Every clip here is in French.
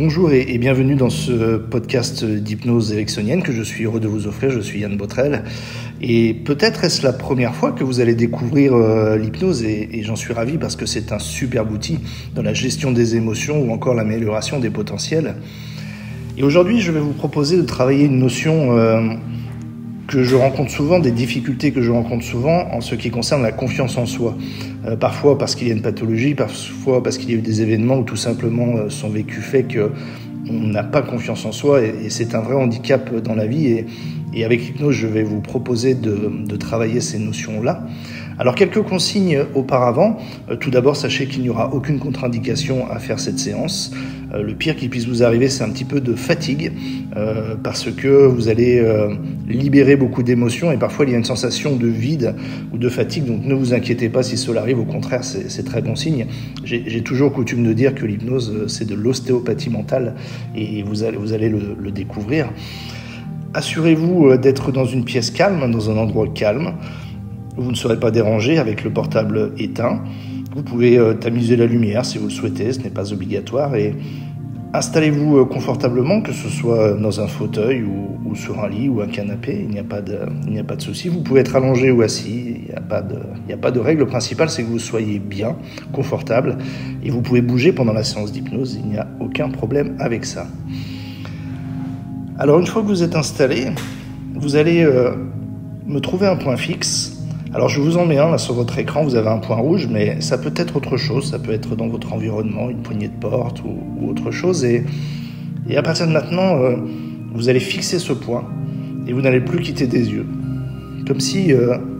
Bonjour et bienvenue dans ce podcast d'hypnose ericksonienne que je suis heureux de vous offrir. Je suis Yann Botrel et peut-être est-ce la première fois que vous allez découvrir l'hypnose et j'en suis ravi parce que c'est un superbe outil dans la gestion des émotions ou encore l'amélioration des potentiels. Et aujourd'hui, je vais vous proposer de travailler une notion que je rencontre souvent, des difficultés que je rencontre souvent en ce qui concerne la confiance en soi. Parfois parce qu'il y a une pathologie, parfois parce qu'il y a eu des événements ou tout simplement son vécu fait qu'on n'a pas confiance en soi et c'est un vrai handicap dans la vie. Et avec l'hypnose, je vais vous proposer de travailler ces notions-là. Alors, quelques consignes auparavant. Tout d'abord, sachez qu'il n'y aura aucune contre-indication à faire cette séance. Le pire qui puisse vous arriver, c'est un petit peu de fatigue, parce que vous allez libérer beaucoup d'émotions et parfois il y a une sensation de vide ou de fatigue. Donc, ne vous inquiétez pas si cela arrive. Au contraire, c'est très bon signe. J'ai toujours coutume de dire que l'hypnose, c'est de l'ostéopathie mentale et vous allez le découvrir. Assurez-vous d'être dans une pièce calme, dans un endroit calme. Vous ne serez pas dérangé avec le portable éteint. Vous pouvez tamiser la lumière si vous le souhaitez, ce n'est pas obligatoire. Et installez-vous confortablement, que ce soit dans un fauteuil ou sur un lit ou un canapé, il n'y a pas de souci. Vous pouvez être allongé ou assis, il n'y a pas de règle. Le principal, c'est que vous soyez bien, confortable. Et vous pouvez bouger pendant la séance d'hypnose, il n'y a aucun problème avec ça. Alors une fois que vous êtes installé, vous allez me trouver un point fixe. Alors je vous en mets un là sur votre écran, vous avez un point rouge, mais ça peut être autre chose, ça peut être dans votre environnement, une poignée de porte ou autre chose. Et à partir de maintenant, vous allez fixer ce point et vous n'allez plus quitter des yeux. Comme si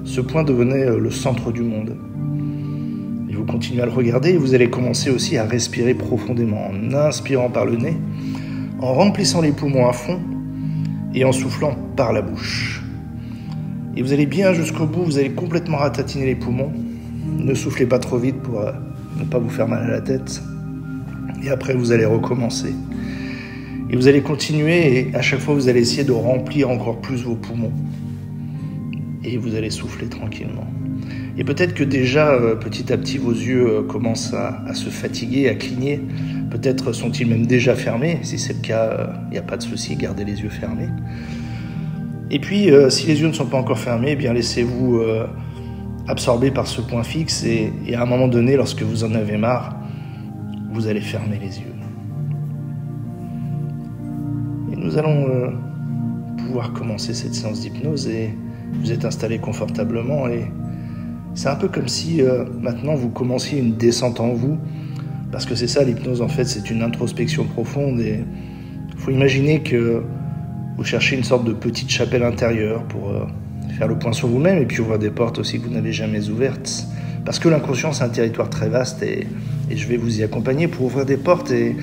ce point devenait le centre du monde. Et vous continuez à le regarder et vous allez commencer aussi à respirer profondément en inspirant par le nez, en remplissant les poumons à fond et en soufflant par la bouche. Et vous allez bien jusqu'au bout, vous allez complètement ratatiner les poumons. Ne soufflez pas trop vite pour ne pas vous faire mal à la tête. Et après, vous allez recommencer. Et vous allez continuer et à chaque fois, vous allez essayer de remplir encore plus vos poumons. Et vous allez souffler tranquillement. Et peut-être que déjà, petit à petit, vos yeux commencent à se fatiguer, à cligner. Peut-être sont-ils même déjà fermés. Si c'est le cas, il n'y a pas de souci, gardez les yeux fermés. Et puis, si les yeux ne sont pas encore fermés, eh bien laissez-vous absorber par ce point fixe et à un moment donné, lorsque vous en avez marre, vous allez fermer les yeux. Et nous allons pouvoir commencer cette séance d'hypnose et vous êtes installé confortablement et c'est un peu comme si maintenant vous commenciez une descente en vous, parce que c'est ça l'hypnose en fait, c'est une introspection profonde et il faut imaginer que vous cherchez une sorte de petite chapelle intérieure pour faire le point sur vous-même et puis ouvrir des portes aussi que vous n'avez jamais ouvertes. Parce que l'inconscient, c'est un territoire très vaste et je vais vous y accompagner pour ouvrir des portes et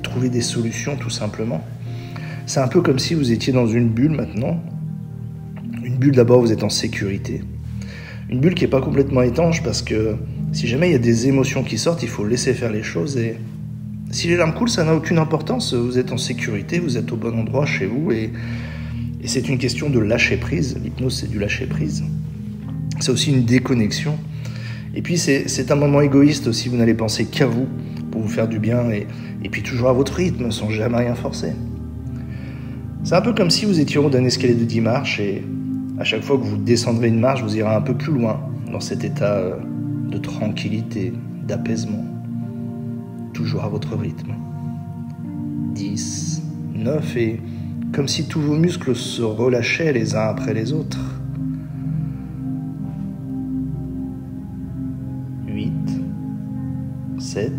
trouver des solutions tout simplement. C'est un peu comme si vous étiez dans une bulle maintenant. Une bulle d'abord, vous êtes en sécurité. Une bulle qui n'est pas complètement étanche parce que si jamais il y a des émotions qui sortent, il faut laisser faire les choses et si les larmes coulent, ça n'a aucune importance. Vous êtes en sécurité, vous êtes au bon endroit chez vous et c'est une question de lâcher prise. L'hypnose, c'est du lâcher prise. C'est aussi une déconnexion. Et puis, c'est un moment égoïste aussi. Vous n'allez penser qu'à vous pour vous faire du bien et puis toujours à votre rythme sans jamais rien forcer. C'est un peu comme si vous étiez en haut d'un escalier de 10 marches et à chaque fois que vous descendrez une marche, vous irez un peu plus loin dans cet état de tranquillité, d'apaisement. Toujours à votre rythme. 10, 9 et comme si tous vos muscles se relâchaient les uns après les autres. 8, 7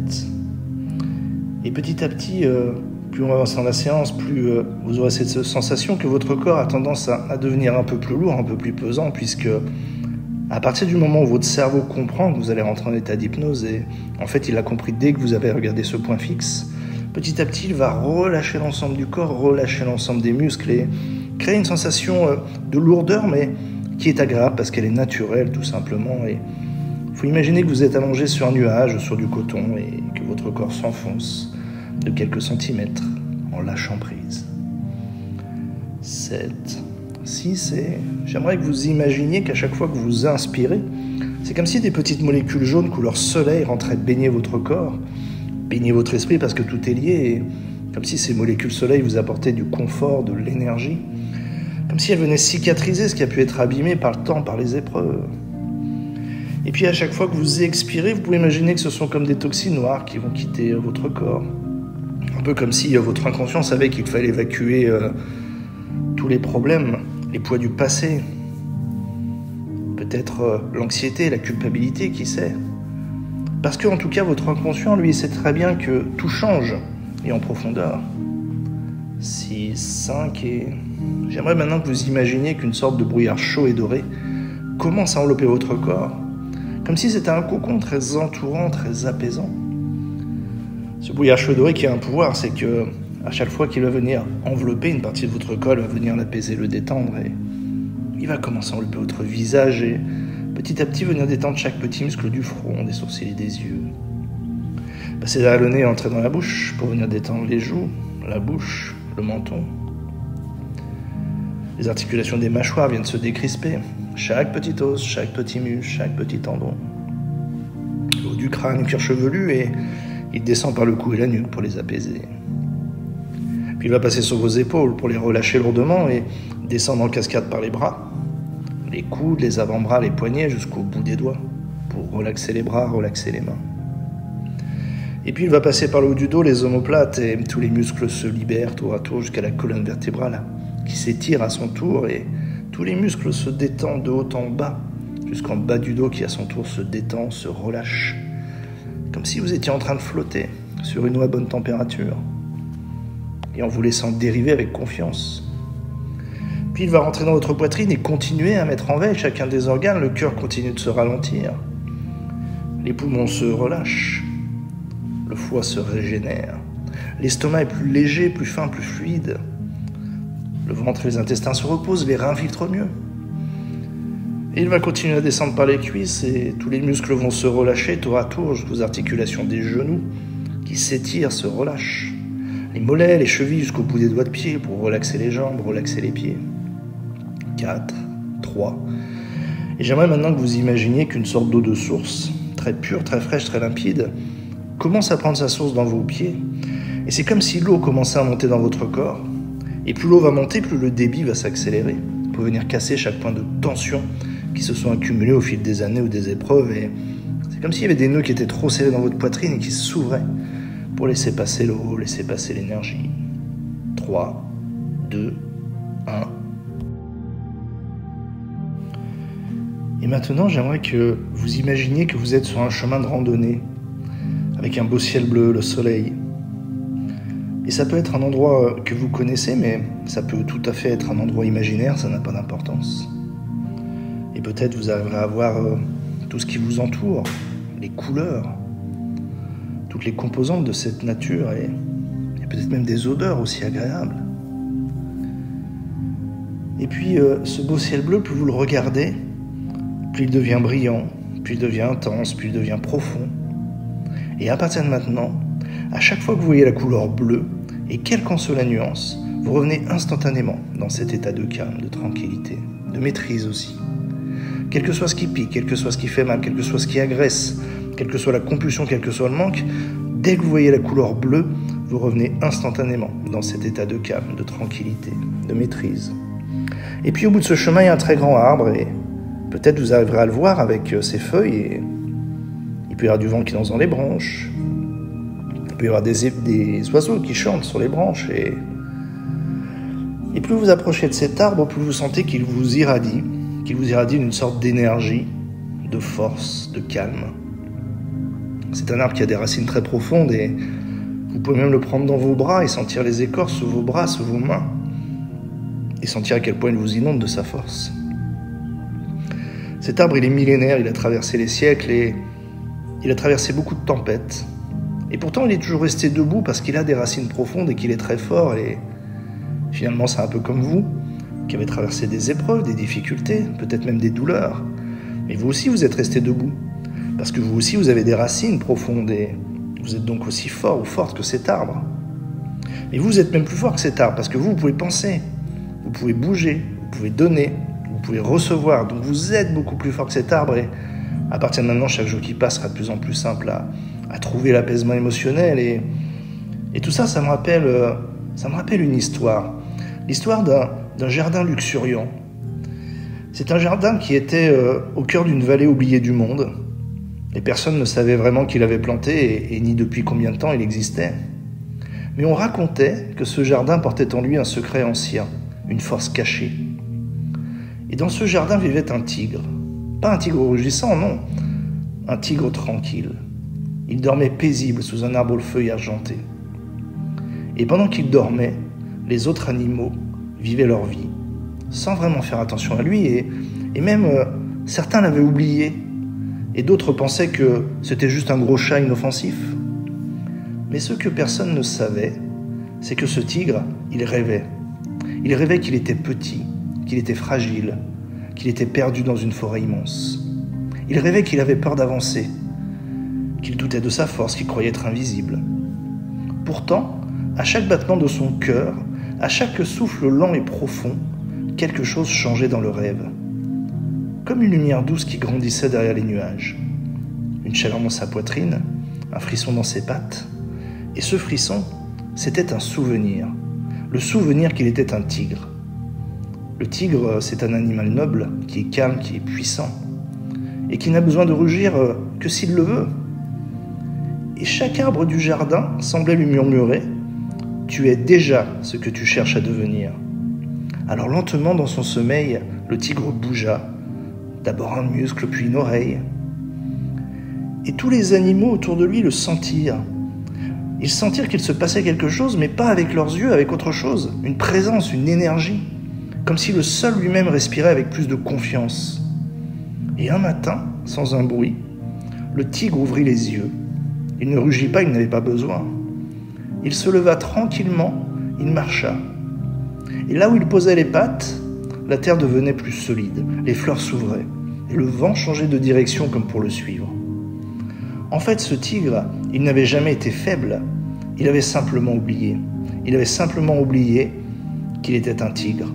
et petit à petit, plus on va avancer dans la séance, plus vous aurez cette sensation que votre corps a tendance à devenir un peu plus lourd, un peu plus pesant, puisque à partir du moment où votre cerveau comprend que vous allez rentrer en état d'hypnose, et en fait il a compris dès que vous avez regardé ce point fixe, petit à petit il va relâcher l'ensemble du corps, relâcher l'ensemble des muscles et créer une sensation de lourdeur mais qui est agréable parce qu'elle est naturelle tout simplement. Et il faut imaginer que vous êtes allongé sur un nuage, sur du coton et que votre corps s'enfonce de quelques centimètres en lâchant prise. 7, 6 et j'aimerais que vous imaginiez qu'à chaque fois que vous inspirez, c'est comme si des petites molécules jaunes couleur soleil rentraient baigner votre corps, baigner votre esprit parce que tout est lié comme si ces molécules soleil vous apportaient du confort, de l'énergie, comme si elles venaient cicatriser ce qui a pu être abîmé par le temps, par les épreuves. Et puis à chaque fois que vous expirez, vous pouvez imaginer que ce sont comme des toxines noires qui vont quitter votre corps. Un peu comme si votre inconscient savait qu'il fallait évacuer tous les problèmes, les poids du passé, peut-être l'anxiété, la culpabilité, qui sait. Parce que en tout cas, votre inconscient, lui, sait très bien que tout change, et en profondeur. 6, 5 et... J'aimerais maintenant que vous imaginiez qu'une sorte de brouillard chaud et doré commence à envelopper votre corps, comme si c'était un cocon très entourant, très apaisant. Ce brouillard chaud et doré qui a un pouvoir, c'est que à chaque fois qu'il va venir envelopper une partie de votre corps, il va venir l'apaiser, le détendre, et il va commencer à envelopper votre visage et petit à petit venir détendre chaque petit muscle du front, des sourcils et des yeux. Passer derrière le nez et entrer dans la bouche pour venir détendre les joues, la bouche, le menton. Les articulations des mâchoires viennent se décrisper. Chaque petit os, chaque petit muscle, chaque petit tendon. Le haut du crâne, le cuir chevelu, et il descend par le cou et la nuque pour les apaiser. Puis il va passer sur vos épaules pour les relâcher lourdement et descendre en cascade par les bras, les coudes, les avant-bras, les poignets jusqu'au bout des doigts pour relaxer les bras, relaxer les mains. Et puis il va passer par le haut du dos, les omoplates, et tous les muscles se libèrent tour à tour jusqu'à la colonne vertébrale qui s'étire à son tour, et tous les muscles se détendent de haut en bas jusqu'en bas du dos qui à son tour se détend, se relâche, comme si vous étiez en train de flotter sur une eau à bonne température et en vous laissant dériver avec confiance. Puis il va rentrer dans votre poitrine et continuer à mettre en veille chacun des organes. Le cœur continue de se ralentir, les poumons se relâchent, le foie se régénère, l'estomac est plus léger, plus fin, plus fluide, le ventre et les intestins se reposent, les reins filtrent mieux. Et il va continuer à descendre par les cuisses et tous les muscles vont se relâcher tour à tour jusqu'aux articulations des genoux qui s'étirent, se relâchent, les mollets, les chevilles jusqu'au bout des doigts de pied pour relaxer les jambes, relaxer les pieds. 4, 3. Et j'aimerais maintenant que vous imaginiez qu'une sorte d'eau de source, très pure, très fraîche, très limpide, commence à prendre sa source dans vos pieds. Et c'est comme si l'eau commençait à monter dans votre corps. Et plus l'eau va monter, plus le débit va s'accélérer pour venir casser chaque point de tension qui se sont accumulés au fil des années ou des épreuves. Et c'est comme s'il y avait des nœuds qui étaient trop serrés dans votre poitrine et qui s'ouvraient pour laisser passer l'eau, laisser passer l'énergie. 3, 2, 1. Et maintenant, j'aimerais que vous imaginiez que vous êtes sur un chemin de randonnée avec un beau ciel bleu, le soleil. Et ça peut être un endroit que vous connaissez, mais ça peut tout à fait être un endroit imaginaire, ça n'a pas d'importance. Et peut-être vous arriverez à voir tout ce qui vous entoure, les couleurs, toutes les composantes de cette nature et peut-être même des odeurs aussi agréables. Et puis ce beau ciel bleu, plus vous le regardez, plus il devient brillant, plus il devient intense, plus il devient profond. Et à partir de maintenant, à chaque fois que vous voyez la couleur bleue, et quelle qu'en soit la nuance, vous revenez instantanément dans cet état de calme, de tranquillité, de maîtrise aussi. Quel que soit ce qui pique, quel que soit ce qui fait mal, quel que soit ce qui agresse, quelle que soit la compulsion, quel que soit le manque, dès que vous voyez la couleur bleue, vous revenez instantanément dans cet état de calme, de tranquillité, de maîtrise. Et puis au bout de ce chemin, il y a un très grand arbre et peut-être vous arriverez à le voir avec ses feuilles et il peut y avoir du vent qui danse dans les branches. Il peut y avoir des oiseaux qui chantent sur les branches et plus vous approchez de cet arbre, plus vous sentez qu'il vous irradie d'une sorte d'énergie, de force, de calme. C'est un arbre qui a des racines très profondes et vous pouvez même le prendre dans vos bras et sentir les écorces sous vos bras, sous vos mains et sentir à quel point il vous inonde de sa force. Cet arbre, il est millénaire, il a traversé les siècles et il a traversé beaucoup de tempêtes. Et pourtant, il est toujours resté debout parce qu'il a des racines profondes et qu'il est très fort. Et finalement, c'est un peu comme vous, qui avez traversé des épreuves, des difficultés, peut-être même des douleurs. Mais vous aussi, vous êtes resté debout. Parce que vous aussi, vous avez des racines profondes et vous êtes donc aussi fort ou forte que cet arbre. Mais vous êtes même plus fort que cet arbre parce que vous pouvez penser, vous pouvez bouger, vous pouvez donner, vous pouvez recevoir. Donc vous êtes beaucoup plus fort que cet arbre et à partir de maintenant, chaque jour qui passe sera de plus en plus simple à trouver l'apaisement émotionnel et Et tout ça, ça me rappelle une histoire. L'histoire d'un jardin luxuriant. C'est un jardin qui était au cœur d'une vallée oubliée du monde. Et personne ne savait vraiment qui l'avait planté et ni depuis combien de temps il existait. Mais on racontait que ce jardin portait en lui un secret ancien, une force cachée. Et dans ce jardin vivait un tigre. Pas un tigre rugissant, non. Un tigre tranquille. Il dormait paisible sous un arbre aux feuilles argentées. Et pendant qu'il dormait, les autres animaux vivaient leur vie, sans vraiment faire attention à lui, et même certains l'avaient oublié, et d'autres pensaient que c'était juste un gros chat inoffensif. Mais ce que personne ne savait, c'est que ce tigre, il rêvait. Il rêvait qu'il était petit, qu'il était fragile, qu'il était perdu dans une forêt immense. Il rêvait qu'il avait peur d'avancer, qu'il doutait de sa force, qu'il croyait être invisible. Pourtant, à chaque battement de son cœur, à chaque souffle lent et profond, quelque chose changeait dans le rêve. Comme une lumière douce qui grandissait derrière les nuages. Une chaleur dans sa poitrine, un frisson dans ses pattes. Et ce frisson, c'était un souvenir. Le souvenir qu'il était un tigre. Le tigre, c'est un animal noble, qui est calme, qui est puissant. Et qui n'a besoin de rugir que s'il le veut. Et chaque arbre du jardin semblait lui murmurer « Tu es déjà ce que tu cherches à devenir ». Alors lentement dans son sommeil, le tigre bougea, d'abord un muscle puis une oreille. Et tous les animaux autour de lui le sentirent. Ils sentirent qu'il se passait quelque chose, mais pas avec leurs yeux, avec autre chose, une présence, une énergie, comme si le sol lui-même respirait avec plus de confiance. Et un matin, sans un bruit, le tigre ouvrit les yeux. Il ne rugit pas, il n'avait pas besoin. Il se leva tranquillement, il marcha. Et là où il posait les pattes, la terre devenait plus solide, les fleurs s'ouvraient, et le vent changeait de direction comme pour le suivre. En fait, ce tigre, il n'avait jamais été faible, il avait simplement oublié. Il avait simplement oublié qu'il était un tigre.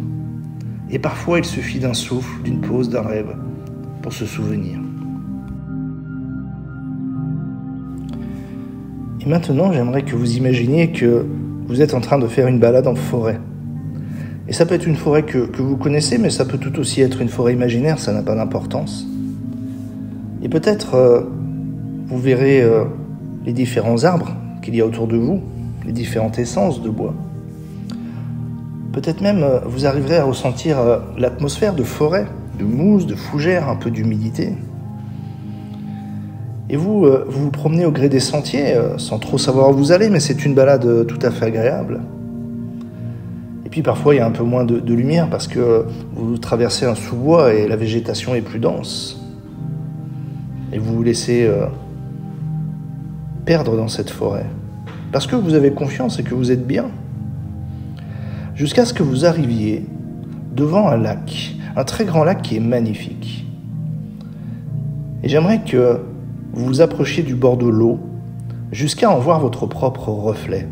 Et parfois, il suffit d'un souffle, d'une pause, d'un rêve, pour se souvenir. Et maintenant, j'aimerais que vous imaginiez que vous êtes en train de faire une balade en forêt. Et ça peut être une forêt que vous connaissez, mais ça peut tout aussi être une forêt imaginaire, ça n'a pas d'importance. Et peut-être vous verrez les différents arbres qu'il y a autour de vous, les différentes essences de bois. Peut-être même vous arriverez à ressentir l'atmosphère de forêt, de mousse, de fougère, un peu d'humidité. Et vous vous promenez au gré des sentiers, sans trop savoir où vous allez, mais c'est une balade tout à fait agréable. Et puis parfois il y a un peu moins de lumière parce que vous traversez un sous-bois et la végétation est plus dense. Et vous vous laissez perdre dans cette forêt. Parce que vous avez confiance et que vous êtes bien. Jusqu'à ce que vous arriviez devant un lac, un très grand lac qui est magnifique. Et j'aimerais que vous vous approchiez du bord de l'eau jusqu'à en voir votre propre reflet.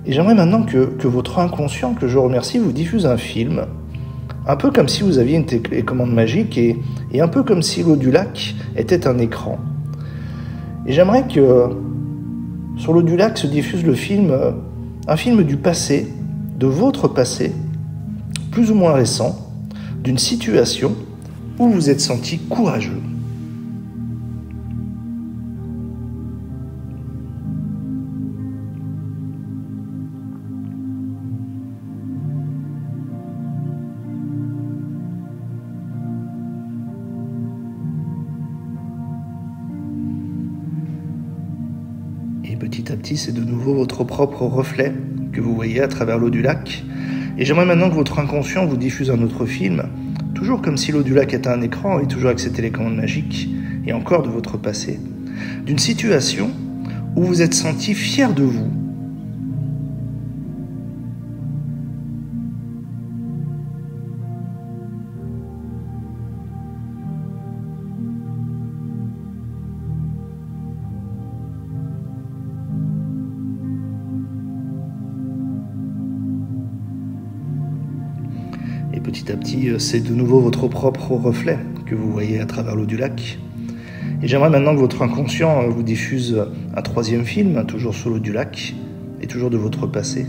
Et j'aimerais maintenant que votre inconscient, que je remercie, vous diffuse un film, un peu comme si vous aviez une télécommande magique et un peu comme si l'eau du lac était un écran. Et j'aimerais que sur l'eau du lac se diffuse le film, un film du passé, de votre passé, plus ou moins récent, d'une situation où vous êtes senti courageux. Et petit à petit, c'est de nouveau votre propre reflet que vous voyez à travers l'eau du lac. Et j'aimerais maintenant que votre inconscient vous diffuse un autre film, toujours comme si l'eau du lac était un écran et toujours avec ces télécommandes magiques, et encore de votre passé, d'une situation où vous êtes senti fier de vous. Et petit à petit, c'est de nouveau votre propre reflet que vous voyez à travers l'eau du lac. Et j'aimerais maintenant que votre inconscient vous diffuse un troisième film, toujours sur l'eau du lac, et toujours de votre passé,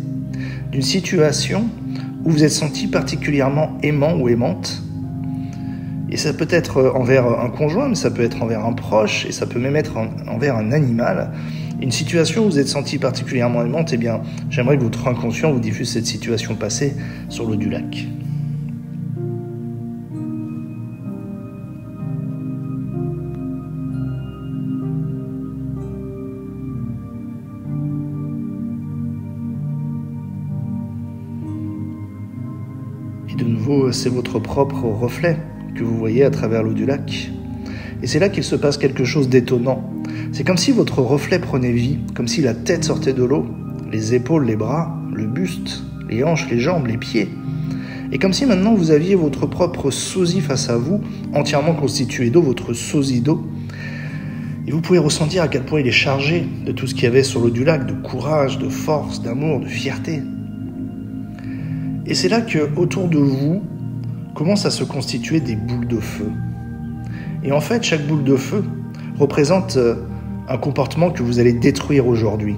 d'une situation où vous êtes senti particulièrement aimant ou aimante. Et ça peut être envers un conjoint, mais ça peut être envers un proche, et ça peut même être envers un animal. Une situation où vous êtes senti particulièrement aimante, eh bien, j'aimerais que votre inconscient vous diffuse cette situation passée sur l'eau du lac. Et de nouveau, c'est votre propre reflet que vous voyez à travers l'eau du lac. Et c'est là qu'il se passe quelque chose d'étonnant. C'est comme si votre reflet prenait vie, comme si la tête sortait de l'eau, les épaules, les bras, le buste, les hanches, les jambes, les pieds. Et comme si maintenant vous aviez votre propre sosie face à vous, entièrement constitué d'eau, votre sosie d'eau. Et vous pouvez ressentir à quel point il est chargé de tout ce qu'il y avait sur l'eau du lac, de courage, de force, d'amour, de fierté. Et c'est là que, autour de vous, commencent à se constituer des boules de feu. Et en fait, chaque boule de feu représente un comportement que vous allez détruire aujourd'hui.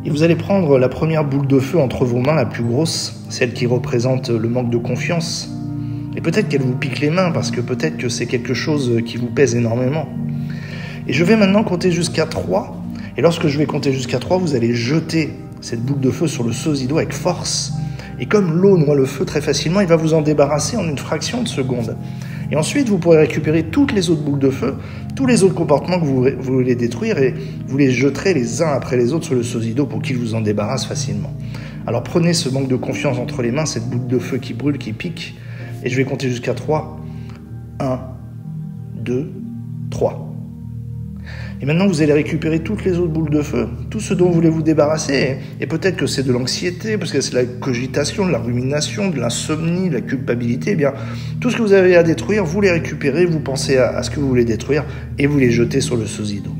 Et vous allez prendre la première boule de feu entre vos mains, la plus grosse, celle qui représente le manque de confiance. Et peut-être qu'elle vous pique les mains, parce que peut-être que c'est quelque chose qui vous pèse énormément. Et je vais maintenant compter jusqu'à 3. Et lorsque je vais compter jusqu'à 3, vous allez jeter cette boule de feu sur le sosie d'eau avec force. Et comme l'eau noie le feu très facilement, il va vous en débarrasser en une fraction de seconde. Et ensuite, vous pourrez récupérer toutes les autres boules de feu, tous les autres comportements que vous voulez détruire, et vous les jeterez les uns après les autres sur le sosie d'eau pour qu'il vous en débarrasse facilement. Alors prenez ce manque de confiance entre les mains, cette boule de feu qui brûle, qui pique, et je vais compter jusqu'à 3. 1, 2, 3. Et maintenant, vous allez récupérer toutes les autres boules de feu, tout ce dont vous voulez vous débarrasser. Et peut-être que c'est de l'anxiété, parce que c'est de la cogitation, de la rumination, de l'insomnie, de la culpabilité. Eh bien, tout ce que vous avez à détruire, vous les récupérez, vous pensez à ce que vous voulez détruire, et vous les jetez sur le sosie d'eau.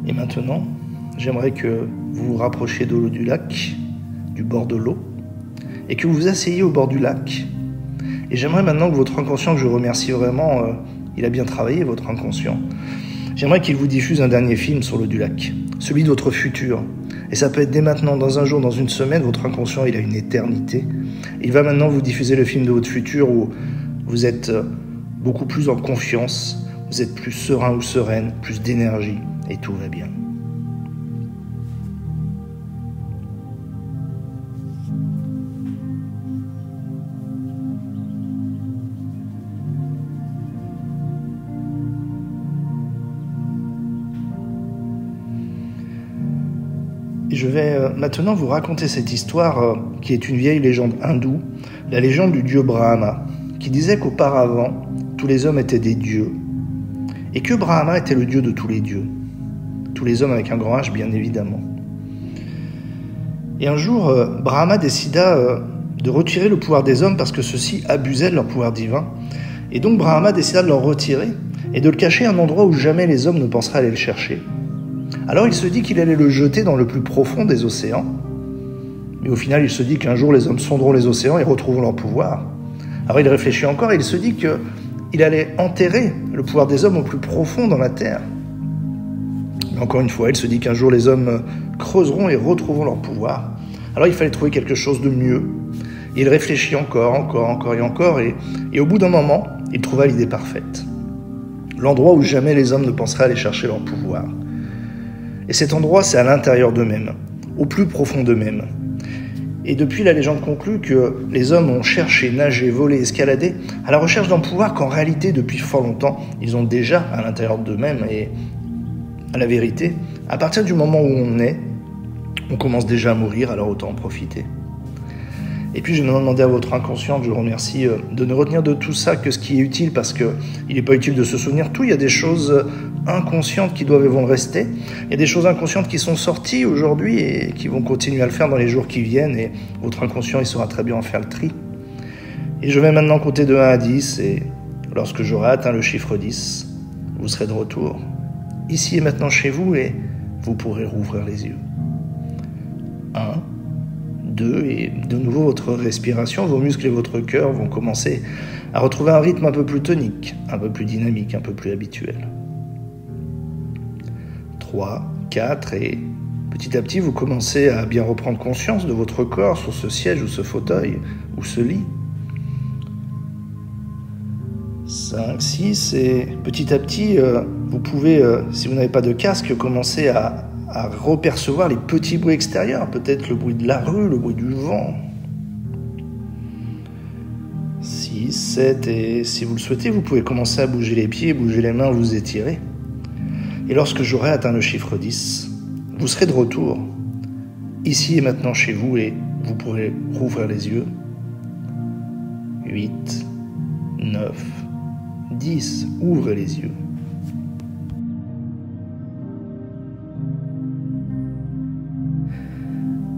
Et maintenant, j'aimerais que vous vous rapprochiez de l'eau du lac, du bord de l'eau, et que vous vous asseyez au bord du lac. Et j'aimerais maintenant que votre inconscient, que je remercie vraiment, il a bien travaillé, votre inconscient. J'aimerais qu'il vous diffuse un dernier film sur l'eau du lac, celui de votre futur. Et ça peut être dès maintenant, dans un jour, dans une semaine, votre inconscient, il a une éternité. Il va maintenant vous diffuser le film de votre futur où vous êtes beaucoup plus en confiance, vous êtes plus serein ou sereine, plus d'énergie. Et tout va bien. Et je vais maintenant vous raconter cette histoire qui est une vieille légende hindoue, la légende du dieu Brahma, qui disait qu'auparavant, tous les hommes étaient des dieux, et que Brahma était le dieu de tous les dieux. Tous les hommes avec un grand H, bien évidemment. Et un jour, Brahma décida de retirer le pouvoir des hommes parce que ceux-ci abusaient de leur pouvoir divin. Et donc Brahma décida de leur retirer et de le cacher à un endroit où jamais les hommes ne penseraient aller le chercher. Alors il se dit qu'il allait le jeter dans le plus profond des océans. Mais au final, il se dit qu'un jour les hommes sonderont les océans et retrouveront leur pouvoir. Alors il réfléchit encore et il se dit qu'il allait enterrer le pouvoir des hommes au plus profond dans la terre. Encore une fois, il se dit qu'un jour les hommes creuseront et retrouveront leur pouvoir. Alors il fallait trouver quelque chose de mieux. Il réfléchit encore et au bout d'un moment, il trouva l'idée parfaite. L'endroit où jamais les hommes ne penseraient aller chercher leur pouvoir. Et cet endroit, c'est à l'intérieur d'eux-mêmes, au plus profond d'eux-mêmes. Et depuis, la légende conclut que les hommes ont cherché, nagé, volé, escaladé à la recherche d'un pouvoir qu'en réalité, depuis fort longtemps, ils ont déjà à l'intérieur d'eux-mêmes. Et à la vérité, à partir du moment où on est, on commence déjà à mourir, alors autant en profiter. Et puis je vais demander à votre inconscient, que je remercie, de ne retenir de tout ça que ce qui est utile, parce qu'il n'est pas utile de se souvenir tout. Il y a des choses inconscientes qui doivent et vont rester. Il y a des choses inconscientes qui sont sorties aujourd'hui et qui vont continuer à le faire dans les jours qui viennent. Et votre inconscient, il saura très bien en faire le tri. Et je vais maintenant compter de 1 à 10 et lorsque j'aurai atteint le chiffre 10, vous serez de retour, ici et maintenant chez vous et vous pourrez rouvrir les yeux. 1, 2 et de nouveau votre respiration, vos muscles et votre cœur vont commencer à retrouver un rythme un peu plus tonique, un peu plus dynamique, un peu plus habituel. 3, 4 et petit à petit vous commencez à bien reprendre conscience de votre corps sur ce siège ou ce fauteuil ou ce lit. 5, 6 et petit à petit vous pouvez, si vous n'avez pas de casque, commencer à repercevoir les petits bruits extérieurs, peut-être le bruit de la rue, le bruit du vent. 6, 7 et si vous le souhaitez, vous pouvez commencer à bouger les pieds, bouger les mains, vous étirer. Et lorsque j'aurai atteint le chiffre 10, vous serez de retour, ici et maintenant chez vous et vous pourrez rouvrir les yeux. 8, 9, 10, ouvrez les yeux.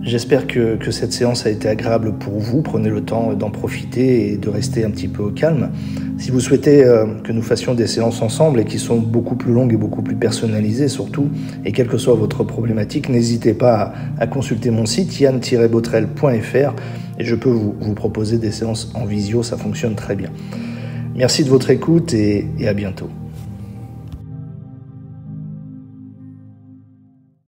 J'espère que cette séance a été agréable pour vous. Prenez le temps d'en profiter et de rester un petit peu au calme. Si vous souhaitez que nous fassions des séances ensemble et qui sont beaucoup plus longues et beaucoup plus personnalisées surtout, et quelle que soit votre problématique, n'hésitez pas à consulter mon site yann-botrel.fr et je peux vous proposer des séances en visio, ça fonctionne très bien. Merci de votre écoute et à bientôt.